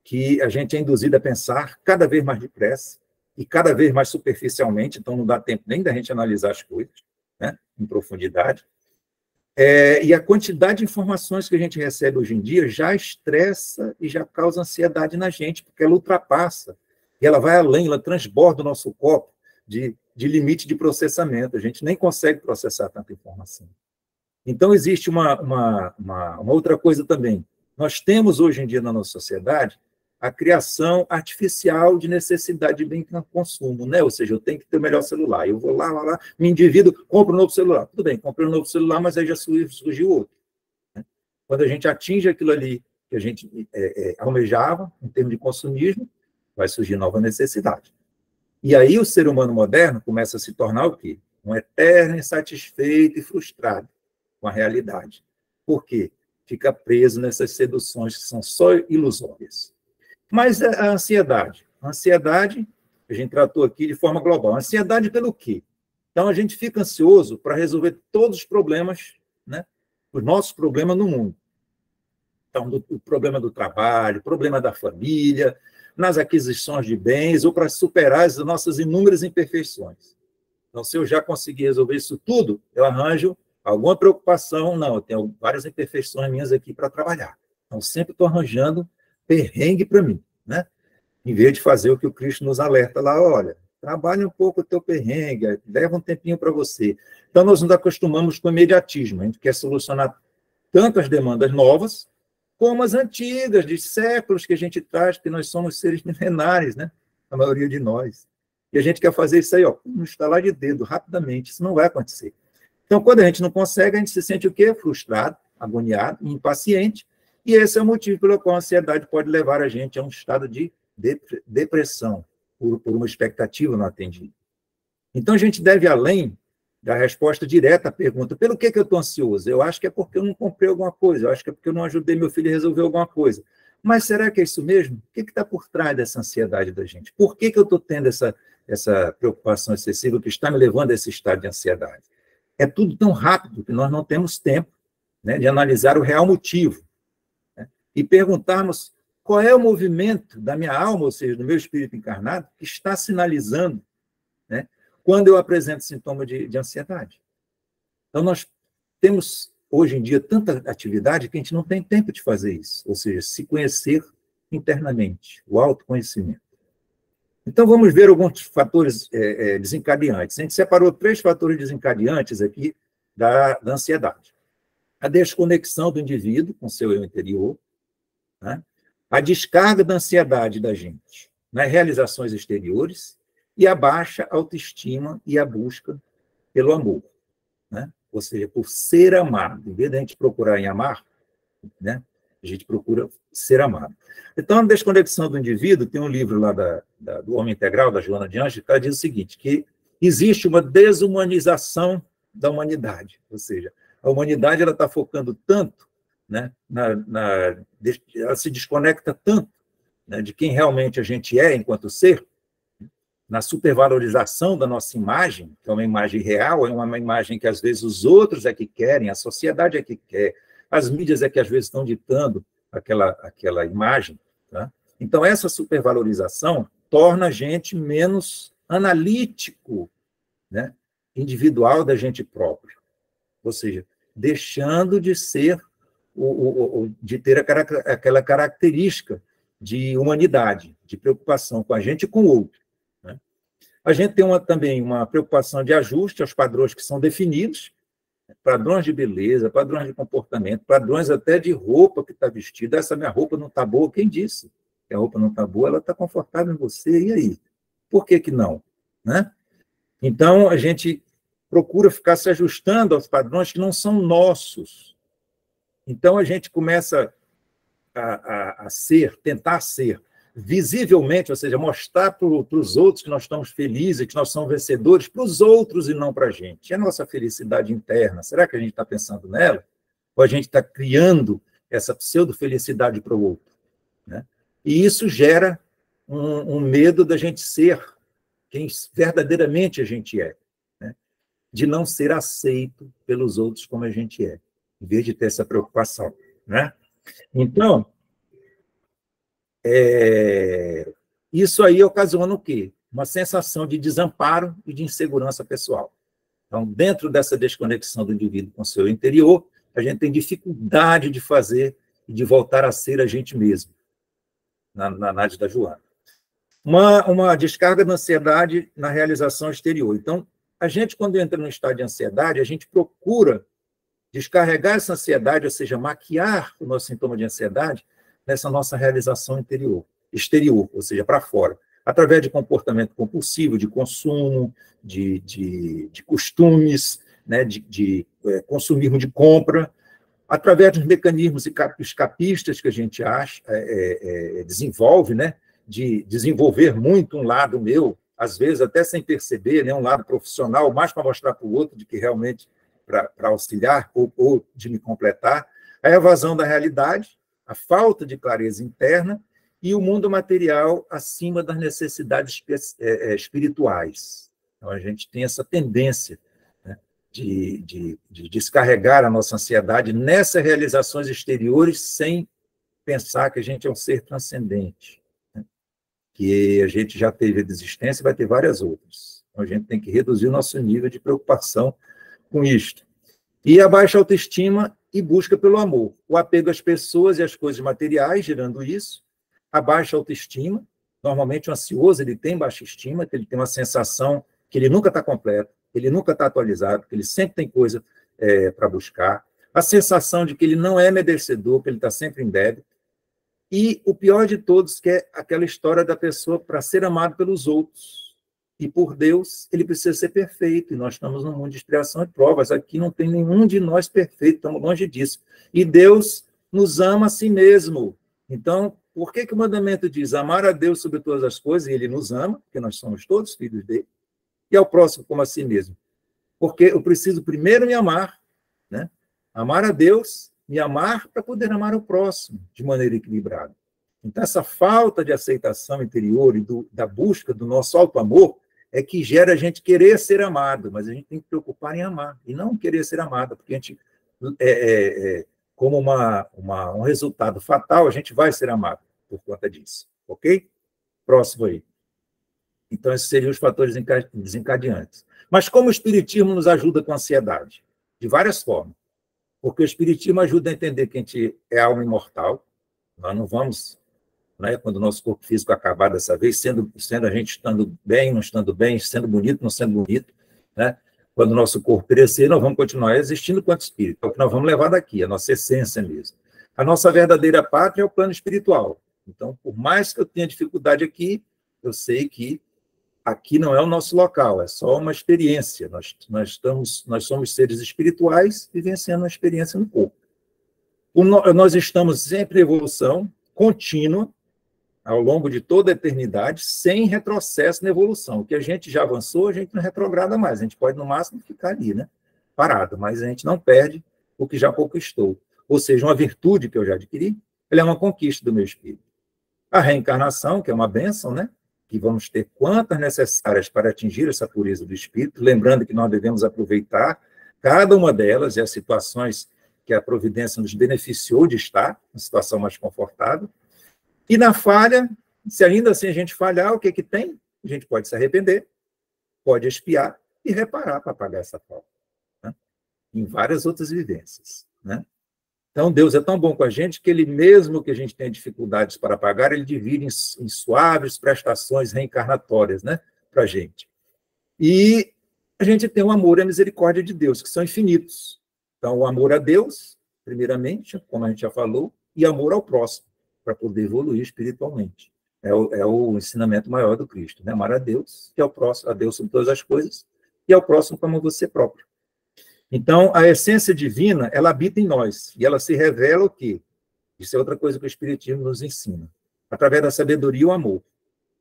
Speaker 1: que a gente é induzido a pensar cada vez mais depressa e cada vez mais superficialmente, então não dá tempo nem da gente analisar as coisas, né, em profundidade. E a quantidade de informações que a gente recebe hoje em dia já estressa e já causa ansiedade na gente, porque ela ultrapassa, e ela vai além, ela transborda o nosso copo de limite de processamento. A gente nem consegue processar tanta informação. Então, existe uma outra coisa também. Nós temos, hoje em dia, na nossa sociedade, a criação artificial de necessidade de bem consumo, né? Ou seja, eu tenho que ter o melhor celular. Eu vou lá, me endivido, compro um novo celular. Tudo bem, comprei um novo celular, mas aí já surgiu outro, né? Quando a gente atinge aquilo ali que a gente almejava, em termos de consumismo, vai surgir nova necessidade. E aí o ser humano moderno começa a se tornar o quê? Um eterno insatisfeito e frustrado com a realidade. Por quê? Fica preso nessas seduções que são só ilusórias. Mas a ansiedade? A ansiedade, a gente tratou aqui de forma global. A ansiedade pelo quê? Então, a gente fica ansioso para resolver todos os problemas, né? Os nossos problemas no mundo. Então, o problema do trabalho, o problema da família, nas aquisições de bens, ou para superar as nossas inúmeras imperfeições. Então, se eu já conseguir resolver isso tudo, eu arranjo alguma preocupação. Não, eu tenho várias imperfeições minhas aqui para trabalhar. Então, sempre estou arranjando perrengue para mim, né? Em vez de fazer o que o Cristo nos alerta lá, olha, trabalhe um pouco o teu perrengue, leva um tempinho para você. Então, nós nos acostumamos com o imediatismo. A gente quer solucionar tanto as demandas novas, como as antigas, de séculos que a gente traz, porque nós somos seres milenares, né? A maioria de nós. E a gente quer fazer isso aí, ó, no estalar de dedo, rapidamente. Isso não vai acontecer. Então, quando a gente não consegue, a gente se sente o quê? Frustrado, agoniado, impaciente. E esse é o motivo pelo qual a ansiedade pode levar a gente a um estado de depressão, por uma expectativa não atendida. Então, a gente deve, além da resposta direta à pergunta, pelo que eu estou ansioso? Eu acho que é porque eu não comprei alguma coisa, eu acho que é porque eu não ajudei meu filho a resolver alguma coisa. Mas será que é isso mesmo? O que está por trás dessa ansiedade da gente? Por que eu estou tendo essa preocupação excessiva que está me levando a esse estado de ansiedade? É tudo tão rápido que nós não temos tempo, né, de analisar o real motivo, né, e perguntarmos qual é o movimento da minha alma, ou seja, do meu espírito encarnado, que está sinalizando, né, quando eu apresento sintoma de ansiedade. Então, nós temos, hoje em dia, tanta atividade que a gente não tem tempo de fazer isso, ou seja, se conhecer internamente, o autoconhecimento. Então, vamos ver alguns fatores desencadeantes. A gente separou 3 fatores desencadeantes aqui da ansiedade. A desconexão do indivíduo com seu eu interior, né? A descarga da ansiedade da gente nas realizações exteriores e a baixa autoestima e a busca pelo amor, né? ou seja, por ser amado. Em vez de a gente procurar em amar, né, a gente procura ser amado. Então, a desconexão do indivíduo, tem um livro lá do Homem Integral, da Joana de Anjos, que ela diz o seguinte, que existe uma desumanização da humanidade, ou seja, a humanidade está focando tanto, né, ela se desconecta tanto, né, de quem realmente a gente é enquanto ser, na supervalorização da nossa imagem, que é uma imagem real, é uma imagem que às vezes os outros é que querem, a sociedade é que quer, as mídias é que às vezes estão ditando aquela imagem. Tá? Então, essa supervalorização torna a gente menos analítico, né, individual da gente próprio. Ou seja, deixando de ser, de ter aquela característica de humanidade, de preocupação com a gente e com o outro. Né? A gente tem também uma preocupação de ajuste aos padrões que são definidos, padrões de beleza, padrões de comportamento, padrões até de roupa que está vestida. Essa minha roupa não está boa, quem disse que a roupa não está boa? Ela está confortável em você, e aí? Por que que não? Né? Então, a gente procura ficar se ajustando aos padrões que não são nossos. Então, a gente começa a tentar ser visivelmente, ou seja, mostrar para os outros que nós estamos felizes, que nós somos vencedores, para os outros e não para a gente. E a nossa felicidade interna, será que a gente está pensando nela? Ou a gente está criando essa pseudo-felicidade para o outro? Né? E isso gera um medo da gente ser quem verdadeiramente a gente é, né? De não ser aceito pelos outros como a gente é, em vez de ter essa preocupação. Né? Então, isso aí ocasiona o quê? Uma sensação de desamparo e de insegurança pessoal. Então, dentro dessa desconexão do indivíduo com o seu interior, a gente tem dificuldade de fazer e de voltar a ser a gente mesmo, na análise da Joana. Uma descarga da ansiedade na realização exterior. Então, a gente, quando entra no estado de ansiedade, a gente procura descarregar essa ansiedade, ou seja, maquiar o nosso sintoma de ansiedade nessa nossa realização exterior, ou seja, para fora, através de comportamento compulsivo, de consumo, de costumes, né, de consumismo de compra, através dos mecanismos escapistas que a gente desenvolve, né, de desenvolver muito um lado meu, às vezes até sem perceber, né, um lado profissional, mais para mostrar para o outro de que realmente para auxiliar ou de me completar, a evasão da realidade, a falta de clareza interna e o mundo material acima das necessidades espirituais. Então, a gente tem essa tendência, né, de descarregar a nossa ansiedade nessas realizações exteriores sem pensar que a gente é um ser transcendente, né, que a gente já teve a desistência e vai ter várias outras. Então, a gente tem que reduzir o nosso nível de preocupação com isto. E a baixa autoestima e busca pelo amor. O apego às pessoas e às coisas materiais, gerando isso. A baixa autoestima. Normalmente, o ansioso ele tem baixa estima, que ele tem uma sensação que ele nunca está completo, que ele nunca está atualizado, que ele sempre tem coisa para buscar. A sensação de que ele não é merecedor, que ele está sempre em débito. E o pior de todos, que é aquela história da pessoa para ser amado pelos outros. E por Deus, ele precisa ser perfeito. E nós estamos num mundo de expiação e provas. Aqui não tem nenhum de nós perfeito, estamos longe disso. E Deus nos ama a si mesmo. Então, por que o mandamento diz amar a Deus sobre todas as coisas? E ele nos ama, porque nós somos todos filhos dele. E ao próximo como a si mesmo. Porque eu preciso primeiro me amar, né? Amar a Deus, me amar para poder amar o próximo de maneira equilibrada. Então, essa falta de aceitação interior e da busca do nosso auto-amor é que gera a gente querer ser amado, mas a gente tem que preocupar em amar, e não querer ser amado, porque a gente, como um resultado fatal, a gente vai ser amado por conta disso, ok? Próximo aí. Então, esses seriam os fatores desencadeantes. Mas como o Espiritismo nos ajuda com a ansiedade? De várias formas. Porque o Espiritismo ajuda a entender que a gente é alma imortal, nós não vamos... Né, quando o nosso corpo físico acabar dessa vez, sendo a gente estando bem, não estando bem, sendo bonito, não sendo bonito, né? Quando o nosso corpo perecer, nós vamos continuar existindo quanto espírito, é o que nós vamos levar daqui, a nossa essência mesmo. A nossa verdadeira pátria é o plano espiritual. Então, por mais que eu tenha dificuldade aqui, eu sei que aqui não é o nosso local, é só uma experiência. Nós somos seres espirituais vivenciando uma experiência no corpo. Nós estamos sempre em evolução contínua, ao longo de toda a eternidade, sem retrocesso na evolução. O que a gente já avançou, a gente não retrograda mais. A gente pode, no máximo, ficar ali, né? Parado, mas a gente não perde o que já conquistou. Ou seja, uma virtude que eu já adquiri, ela é uma conquista do meu espírito. A reencarnação, que é uma bênção, né? Que vamos ter quantas necessárias para atingir essa pureza do espírito, lembrando que nós devemos aproveitar cada uma delas e as situações que a providência nos beneficiou de estar, uma situação mais confortável. E na falha, se ainda assim a gente falhar, o que que tem? A gente pode se arrepender, pode expiar e reparar para pagar essa falta, né? Em várias outras vivências, né? Então, Deus é tão bom com a gente que ele, mesmo que a gente tenha dificuldades para pagar, ele divide em suaves prestações reencarnatórias, né, para a gente. E a gente tem o amor e a misericórdia de Deus, que são infinitos. Então, o amor a Deus, primeiramente, como a gente já falou, e amor ao próximo, para poder evoluir espiritualmente. É o ensinamento maior do Cristo, né? Amar a Deus, que é o próximo, a Deus sobre todas as coisas, e ao próximo como você próprio. Então, a essência divina, ela habita em nós, e ela se revela o quê? Isso é outra coisa que o Espiritismo nos ensina. Através da sabedoria e o amor.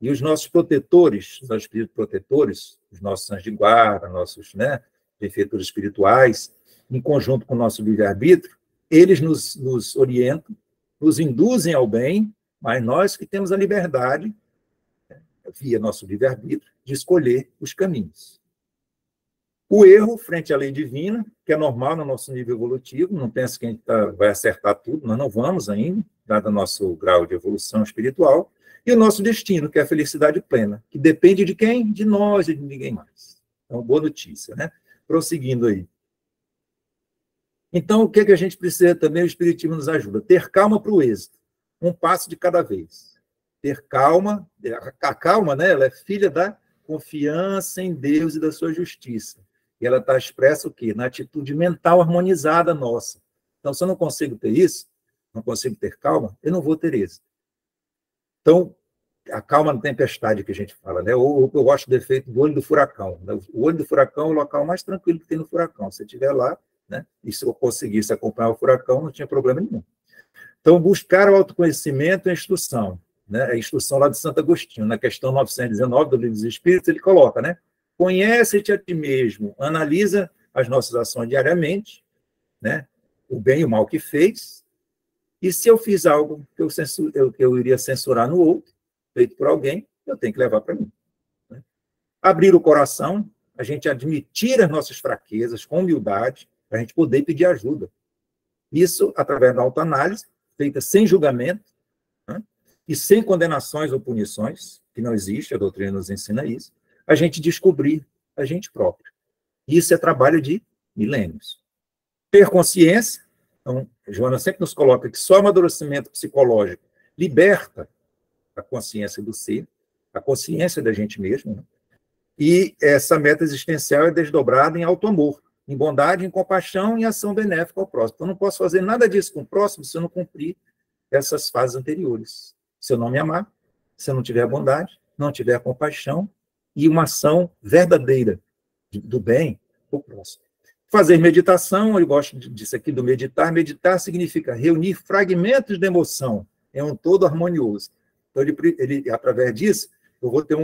Speaker 1: E os nossos protetores, os espíritos protetores, os nossos anjos de guarda, nossos, né, benfeitores espirituais, em conjunto com o nosso livre-arbítrio, eles nos orientam, nos induzem ao bem, mas nós que temos a liberdade, via nosso livre-arbítrio, de escolher os caminhos. O erro, frente à lei divina, que é normal no nosso nível evolutivo, não pense que a gente vai acertar tudo, nós não vamos ainda, dado o nosso grau de evolução espiritual, e o nosso destino, que é a felicidade plena, que depende de quem? De nós e de ninguém mais. Então, boa notícia, né? Prosseguindo aí. Então, o que a gente precisa também, o Espiritismo nos ajuda? Ter calma para o êxito, um passo de cada vez. Ter calma, a calma, né, ela é filha da confiança em Deus e da sua justiça. E ela está expressa o quê? Na atitude mental harmonizada nossa. Então, se eu não consigo ter isso, não consigo ter calma, eu não vou ter êxito. Então, a calma na tempestade que a gente fala, né? Ou eu gosto do efeito do olho do furacão. O olho do furacão é o local mais tranquilo que tem no furacão. Se você estiver lá, né? E se eu conseguisse acompanhar o furacão, não tinha problema nenhum. Então, buscar o autoconhecimento e a instrução. Né? A instrução lá de Santo Agostinho, na questão 919 do Livro dos Espíritos, ele coloca, né? Conhece-te a ti mesmo, analisa as nossas ações diariamente, né? O bem e o mal que fez, e se eu fiz algo que eu iria censurar no outro, feito por alguém, eu tenho que levar para mim. Né? Abrir o coração, a gente admitir as nossas fraquezas com humildade, para a gente poder pedir ajuda. Isso através da autoanálise, feita sem julgamento, né? E sem condenações ou punições, que não existe, a doutrina nos ensina isso, a gente descobrir a gente próprio. Isso é trabalho de milênios. Ter consciência, então, Joana sempre nos coloca que só o amadurecimento psicológico liberta a consciência do ser, a consciência da gente mesmo, né? E essa meta existencial é desdobrada em auto-amor, em bondade, em compaixão e ação benéfica ao próximo. Então, eu não posso fazer nada disso com o próximo se eu não cumprir essas fases anteriores. Se eu não me amar, se eu não tiver bondade, não tiver compaixão e uma ação verdadeira do bem ao próximo. Fazer meditação, eu gosto disso aqui do meditar. Meditar significa reunir fragmentos de emoção em um todo harmonioso. Então, ele através disso, eu vou ter,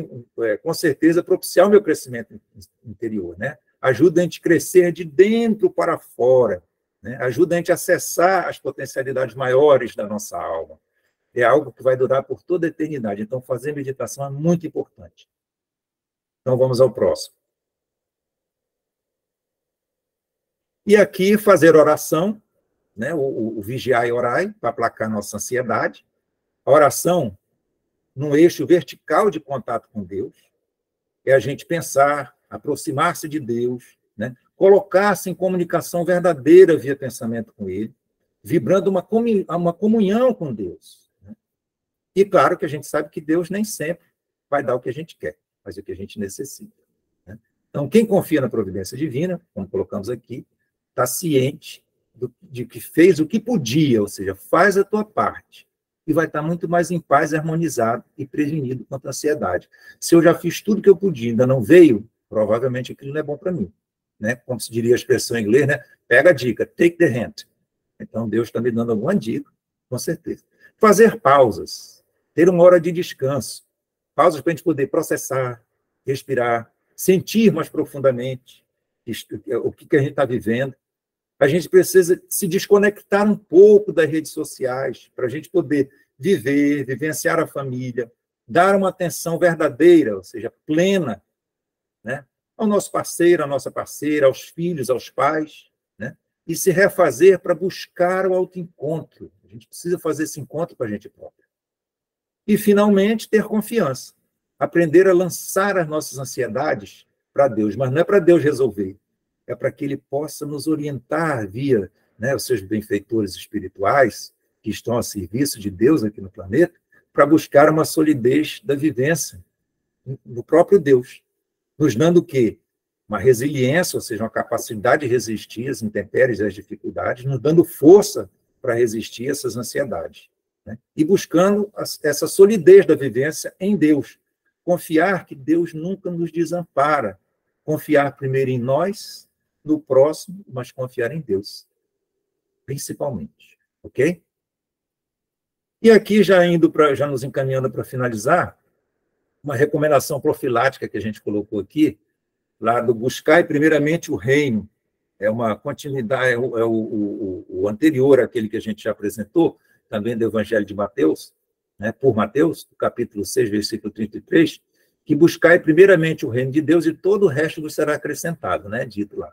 Speaker 1: com certeza, propiciar o meu crescimento interior, né? Ajuda a gente a crescer de dentro para fora, né? Ajuda a gente a acessar as potencialidades maiores da nossa alma. É algo que vai durar por toda a eternidade. Então, fazer meditação é muito importante. Então, vamos ao próximo. E aqui, fazer oração, né? o vigiar e orar, para aplacar nossa ansiedade. A oração, num eixo vertical de contato com Deus, é a gente pensar, aproximar-se de Deus, né? Colocar-se em comunicação verdadeira via pensamento com Ele, vibrando uma comunhão com Deus. Né? E claro que a gente sabe que Deus nem sempre vai dar o que a gente quer, mas o que a gente necessita. Né? Então, quem confia na providência divina, como colocamos aqui, está ciente de que fez o que podia, ou seja, faz a tua parte. e vai estar muito mais em paz, harmonizado e prevenido contra a ansiedade. Se eu já fiz tudo que eu podia, ainda não veio, provavelmente aquilo não é bom para mim. Né? Como se diria a expressão em inglês, né? Pega a dica, take the hint. Então, Deus está me dando alguma dica, com certeza. Fazer pausas, ter uma hora de descanso, pausas para a gente poder processar, respirar, sentir mais profundamente o que a gente está vivendo. A gente precisa se desconectar um pouco das redes sociais para a gente poder viver, vivenciar a família, dar uma atenção verdadeira, ou seja, plena, né, ao nosso parceiro, à nossa parceira, aos filhos, aos pais, né, e se refazer para buscar o autoencontro. A gente precisa fazer esse encontro com a gente própria. E, finalmente, ter confiança. Aprender a lançar as nossas ansiedades para Deus, mas não é para Deus resolver, é para que Ele possa nos orientar via, né, os seus benfeitores espirituais, que estão a serviço de Deus aqui no planeta, para buscar uma solidez da vivência do próprio Deus, nos dando o quê? Uma resiliência, ou seja, uma capacidade de resistir às intempéries e às dificuldades, nos dando força para resistir a essas ansiedades. Né? E buscando essa solidez da vivência em Deus. Confiar que Deus nunca nos desampara. Confiar primeiro em nós, no próximo, mas confiar em Deus, principalmente. Ok? E aqui, já nos encaminhando para finalizar, uma recomendação profilática que a gente colocou aqui, lá do buscai primeiramente o reino, é uma continuidade, o anterior àquele que a gente já apresentou, também do Evangelho de Mateus, né, por Mateus, capítulo 6, versículo 33, que buscai primeiramente o reino de Deus e todo o resto vos será acrescentado, né, dito lá.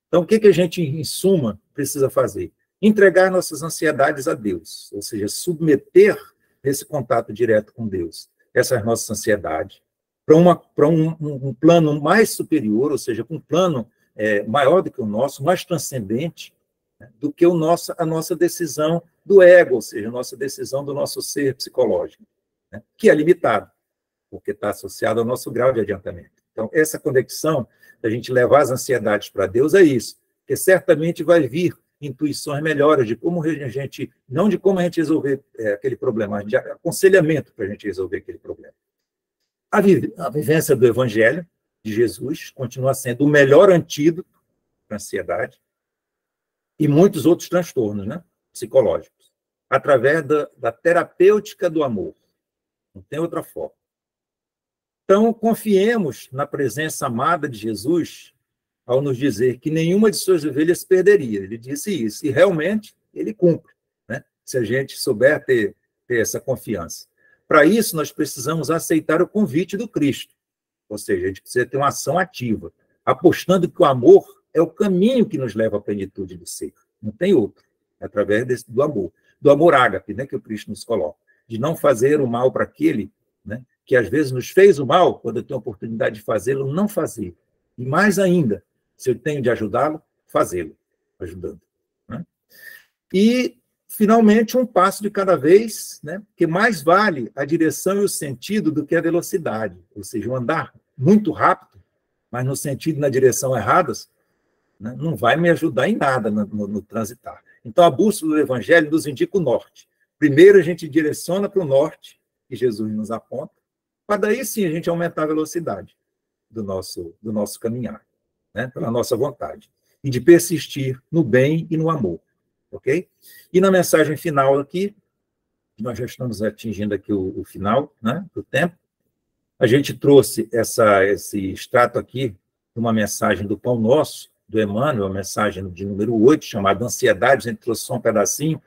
Speaker 1: Então, o que a gente, em suma, precisa fazer? Entregar nossas ansiedades a Deus, ou seja, submeter esse contato direto com Deus, essas nossas ansiedades, para um plano mais superior, ou seja, um plano maior do que o nosso, mais transcendente, né, do que a nossa decisão do ego, ou seja, a nossa decisão do nosso ser psicológico, né, que é limitado, porque está associado ao nosso grau de adiantamento. Então, essa conexão da gente levar as ansiedades para Deus é isso, porque certamente vai vir intuições melhores de como a gente, não de como a gente resolver aquele problema, mas de aconselhamento para a gente resolver aquele problema. A vivência do Evangelho de Jesus continua sendo o melhor antídoto para a ansiedade e muitos outros transtornos, né, psicológicos, através da terapêutica do amor. Não tem outra forma. Então, confiemos na presença amada de Jesus ao nos dizer que nenhuma de suas ovelhas perderia. Ele disse isso, e realmente ele cumpre, né, se a gente souber ter essa confiança. Para isso, nós precisamos aceitar o convite do Cristo, ou seja, a gente precisa ter uma ação ativa, apostando que o amor é o caminho que nos leva à plenitude do ser, não tem outro, é através do amor ágape, né, que o Cristo nos coloca, de não fazer o mal para aquele, né, que às vezes nos fez o mal, quando eu tenho a oportunidade de fazê-lo, não fazer. E mais ainda, se eu tenho de ajudá-lo, fazê-lo, ajudando. Né? E, finalmente, um passo de cada vez, né, que mais vale a direção e o sentido do que a velocidade, ou seja, o andar muito rápido, mas no sentido e na direção erradas, né, não vai me ajudar em nada no transitar. Então, a bússola do Evangelho nos indica o norte. Primeiro, a gente direciona para o norte, que Jesus nos aponta, para daí sim a gente aumentar a velocidade do nosso caminhar, né, pela nossa vontade, e de persistir no bem e no amor, ok? E na mensagem final aqui, nós já estamos atingindo aqui o final, né, do tempo, a gente trouxe esse extrato aqui de uma mensagem do Pão Nosso, do Emmanuel, a mensagem de número 8, chamada Ansiedade, a gente trouxe só um pedacinho,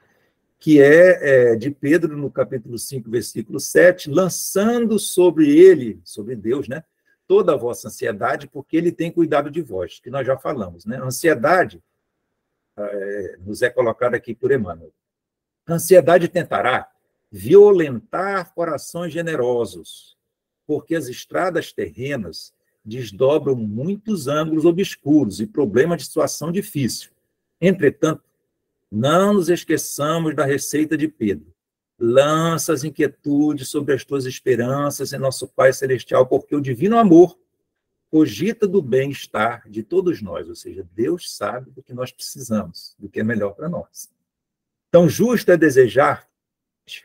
Speaker 1: que é de Pedro, no capítulo 5, versículo 7, lançando sobre ele, sobre Deus, né, toda a vossa ansiedade, porque ele tem cuidado de vós, que nós já falamos. Né? A ansiedade nos é colocada aqui por Emmanuel. A ansiedade tentará violentar corações generosos, porque as estradas terrenas desdobram muitos ângulos obscuros e problemas de situação difícil. Entretanto, não nos esqueçamos da receita de Pedro. Lança as inquietudes sobre as tuas esperanças em nosso Pai Celestial, porque o divino amor cogita do bem-estar de todos nós, ou seja, Deus sabe do que nós precisamos, do que é melhor para nós. Então, justo é desejar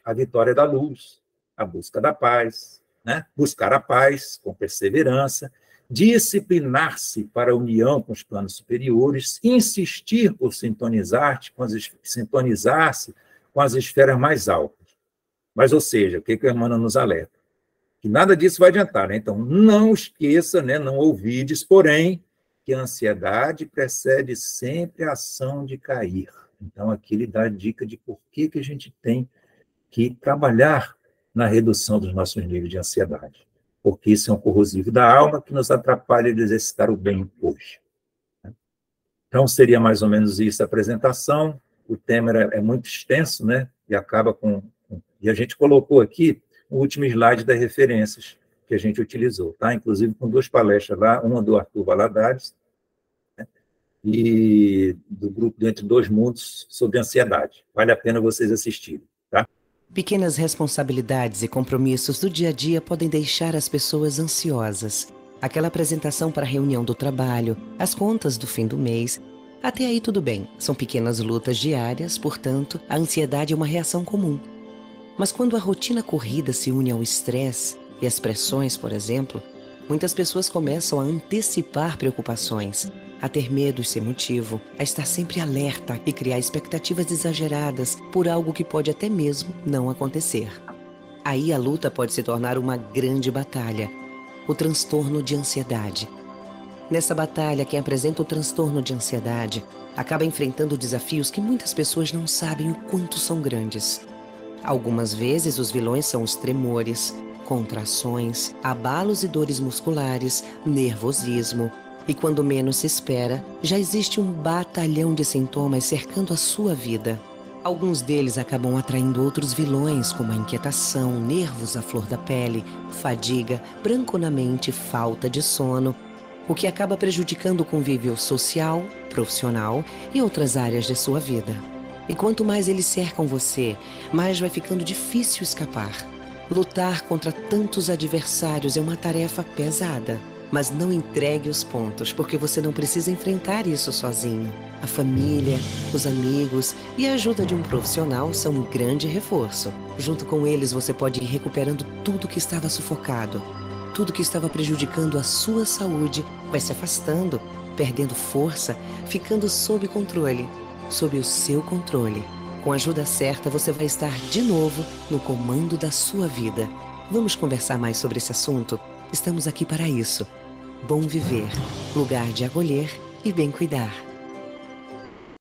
Speaker 1: a vitória da luz, a busca da paz, né? Buscar a paz com perseverança, disciplinar-se para a união com os planos superiores, insistir por sintonizar-se com as esferas mais altas. Mas, ou seja, o que a Emmanuel nos alerta? Que nada disso vai adiantar, né? Então, não esqueça, né? Não ouvides, porém, que a ansiedade precede sempre a ação de cair. Então, aqui ele dá a dica de por que a gente tem que trabalhar na redução dos nossos níveis de ansiedade. Porque isso é um corrosivo da alma que nos atrapalha de exercitar o bem hoje. Então, seria mais ou menos isso a apresentação. O tema é muito extenso, né? E acaba com... E a gente colocou aqui o último slide das referências que a gente utilizou, tá? Inclusive com 2 palestras lá, uma do Arthur Valadares, né? E do grupo do Entre Dois Mundos sobre ansiedade. Vale a pena vocês assistirem, tá?
Speaker 2: Pequenas responsabilidades e compromissos do dia a dia podem deixar as pessoas ansiosas. Aquela apresentação para a reunião do trabalho, as contas do fim do mês, até aí tudo bem. São pequenas lutas diárias, portanto, a ansiedade é uma reação comum. Mas quando a rotina corrida se une ao estresse e às pressões, por exemplo, muitas pessoas começam a antecipar preocupações, a ter medo sem motivo, a estar sempre alerta e criar expectativas exageradas por algo que pode até mesmo não acontecer. Aí a luta pode se tornar uma grande batalha, o transtorno de ansiedade. Nessa batalha, quem apresenta o transtorno de ansiedade acaba enfrentando desafios que muitas pessoas não sabem o quanto são grandes. Algumas vezes os vilões são os tremores, contrações, abalos e dores musculares, nervosismo. E quando menos se espera, já existe um batalhão de sintomas cercando a sua vida. Alguns deles acabam atraindo outros vilões, como a inquietação, nervos à flor da pele, fadiga, branco na mente, falta de sono, o que acaba prejudicando o convívio social, profissional e outras áreas de sua vida. E quanto mais eles cercam você, mais vai ficando difícil escapar. Lutar contra tantos adversários é uma tarefa pesada. Mas não entregue os pontos, porque você não precisa enfrentar isso sozinho. A família, os amigos e a ajuda de um profissional são um grande reforço. Junto com eles, você pode ir recuperando tudo que estava sufocado. Tudo que estava prejudicando a sua saúde vai se afastando, perdendo força, ficando sob controle. Sob o seu controle. Com a ajuda certa, você vai estar de novo no comando da sua vida. Vamos conversar mais sobre esse assunto? Estamos aqui para isso. Bom Viver, lugar de acolher e bem cuidar.